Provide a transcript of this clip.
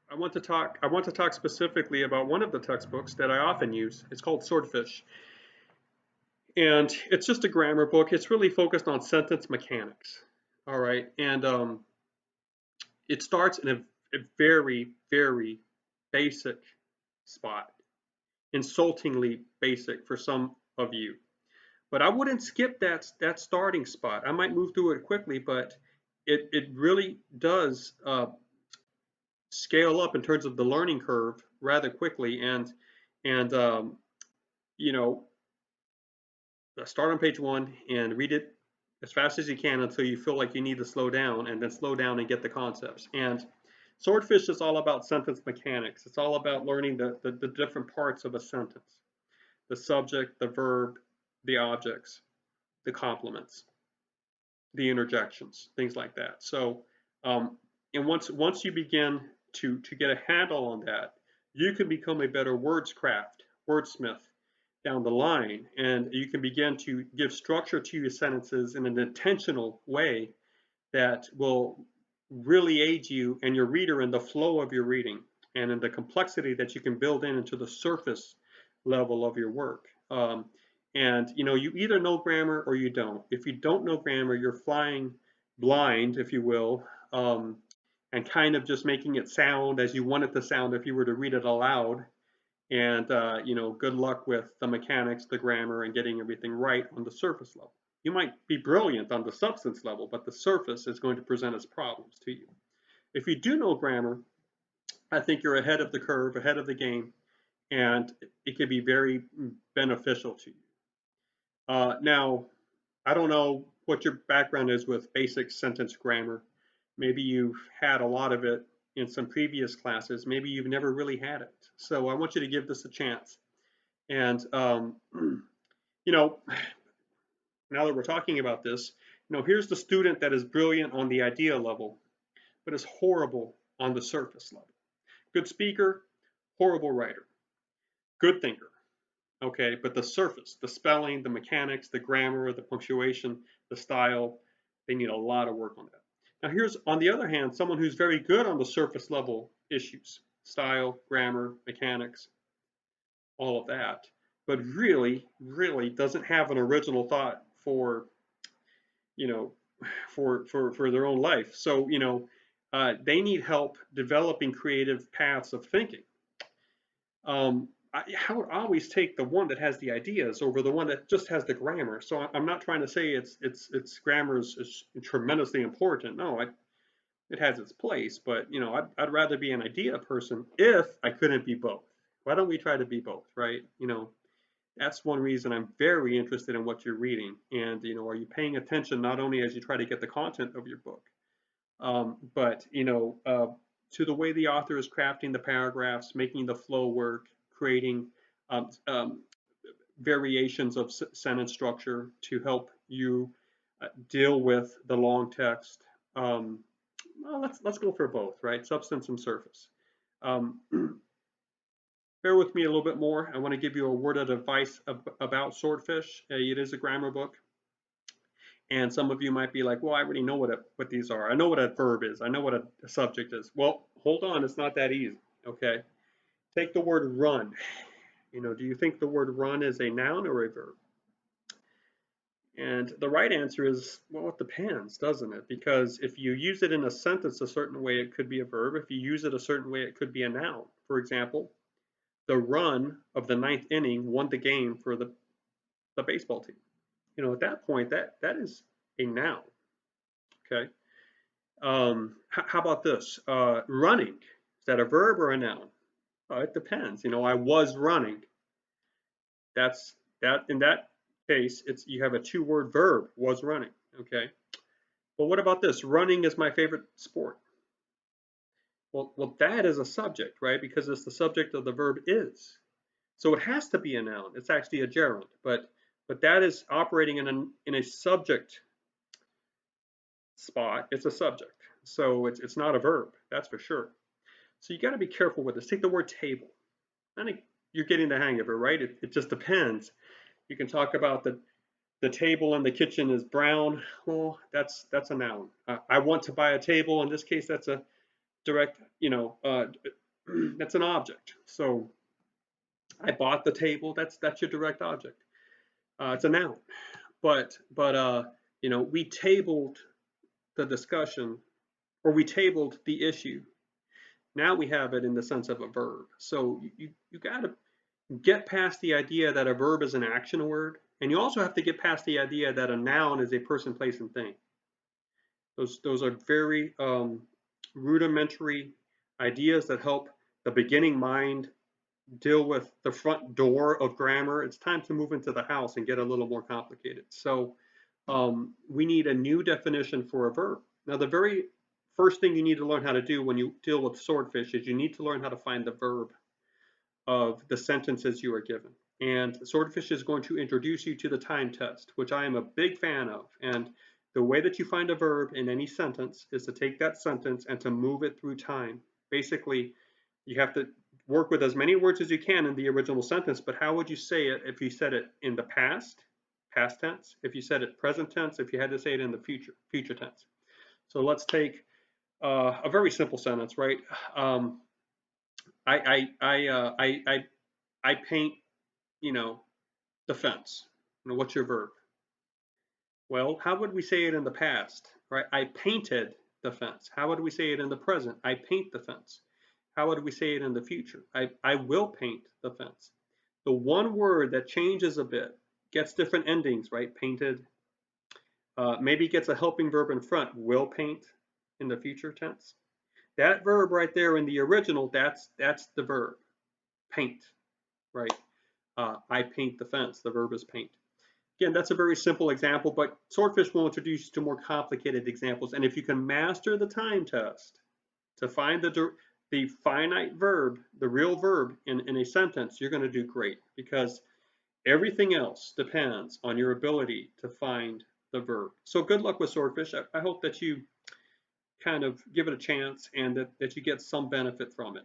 I want to talk specifically about one of the textbooks that I often use. It's called Swordfish, and it's just a grammar book. It's really focused on sentence mechanics. All right, and it starts in a very, very basic spot, insultingly basic for some of you. But I wouldn't skip that starting spot. I might move through it quickly, but it really does scale up in terms of the learning curve rather quickly. And you know, start on page one and read it as fast as you can until you feel like you need to slow down, and then slow down and get the concepts. And Swordfish is all about sentence mechanics. It's all about learning the different parts of a sentence: the subject, the verb, the objects, the complements, the interjections, things like that. So, and once you begin to get a handle on that, you can become a better wordsmith down the line, and you can begin to give structure to your sentences in an intentional way that will really aid you and your reader in the flow of your reading and in the complexity that you can build into the surface level of your work. And you either know grammar or you don't. If you don't know grammar, you're flying blind, if you will, and kind of just making it sound as you want it to sound if you were to read it aloud. And good luck with the mechanics, the grammar, and getting everything right on the surface level. You might be brilliant on the substance level, but the surface is going to present its problems to you. If you do know grammar, I think you're ahead of the curve, ahead of the game, and it could be very beneficial to you. Now, I don't know what your background is with basic sentence grammar. Maybe you've had a lot of it in some previous classes. Maybe you've never really had it. So I want you to give this a chance. And, you know, now that we're talking about this, here's the student that is brilliant on the idea level, but is horrible on the surface level. Good speaker, horrible writer. Good thinker, okay, but the surface, the spelling, the mechanics, the grammar, the punctuation, the style, they need a lot of work on that. Now here's, on the other hand, someone who's very good on the surface level issues: style, grammar, mechanics, all of that, but really, really doesn't have an original thought for, you know, for their own life. So, they need help developing creative paths of thinking. I would always take the one that has the ideas over the one that just has the grammar. So I'm not trying to say it's grammar is tremendously important. No, it has its place, but I'd rather be an idea person if I couldn't be both. Why don't we try to be both, right? That's one reason I'm very interested in what you're reading. And are you paying attention not only as you try to get the content of your book, but to the way the author is crafting the paragraphs, making the flow work, creating um, um, variations of sentence structure to help you deal with the long text. Well, let's go for both, right? Substance and surface. Um, bear with me a little bit more. I want to give you a word of advice about Swordfish. It is a grammar book. And some of you might be like, well, I already know what these are. I know what a verb is. I know what a subject is. Well, hold on. It's not that easy. Okay. Take the word run. Do you think the word run is a noun or a verb? And the right answer is, well, it depends, doesn't it? Because if you use it in a sentence a certain way, it could be a verb. If you use it a certain way, it could be a noun. For example, the run of the ninth inning won the game for the baseball team. At that point, that is a noun. Okay. How about this? Running. Is that a verb or a noun? It depends. I was running. That's that. In that case, you have a two-word verb, was running. Okay. But what about this? Running is my favorite sport. Well, that is a subject, right? Because it's the subject of the verb is. So it has to be a noun. It's actually a gerund, but that is operating in a subject spot. It's a subject. So it's not a verb, that's for sure. So you got to be careful with this. Take the word table. I think you're getting the hang of it, right? It just depends. You can talk about the table in the kitchen is brown. Well, that's a noun. I want to buy a table. In this case, that's a direct, that's an object. So I bought the table. That's your direct object. It's a noun. But we tabled the discussion, or we tabled the issue. Now we have it in the sense of a verb. So you got to get past the idea that a verb is an action word, and you also have to get past the idea that a noun is a person, place, and thing. Those are very rudimentary ideas that help the beginning mind deal with the front door of grammar. It's time to move into the house and get a little more complicated. So we need a new definition for a verb. Now, the very first thing you need to learn how to do when you deal with swordfish is you need to learn how to find the verb of the sentences you are given. And Swordfish is going to introduce you to the time test, which I am a big fan of. And the way that you find a verb in any sentence is to take that sentence and to move it through time. Basically, you have to work with as many words as you can in the original sentence, but how would you say it if you said it in the past tense, if you said it present tense, if you had to say it in the future tense? So let's take a very simple sentence, right? I paint, the fence. What's your verb? Well, how would we say it in the past, right? I painted the fence. How would we say it in the present? I paint the fence. How would we say it in the future? I will paint the fence. The one word that changes a bit, gets different endings, right? Painted, maybe gets a helping verb in front, will paint in the future tense. That verb right there in the original, that's the verb, paint, right? I paint the fence. The verb is paint. Again, that's a very simple example, but Swordfish will introduce you to more complicated examples. And if you can master the time test to find the finite verb, the real verb in a sentence, you're going to do great, because everything else depends on your ability to find the verb. So good luck with Swordfish. I hope that you kind of give it a chance and that you get some benefit from it.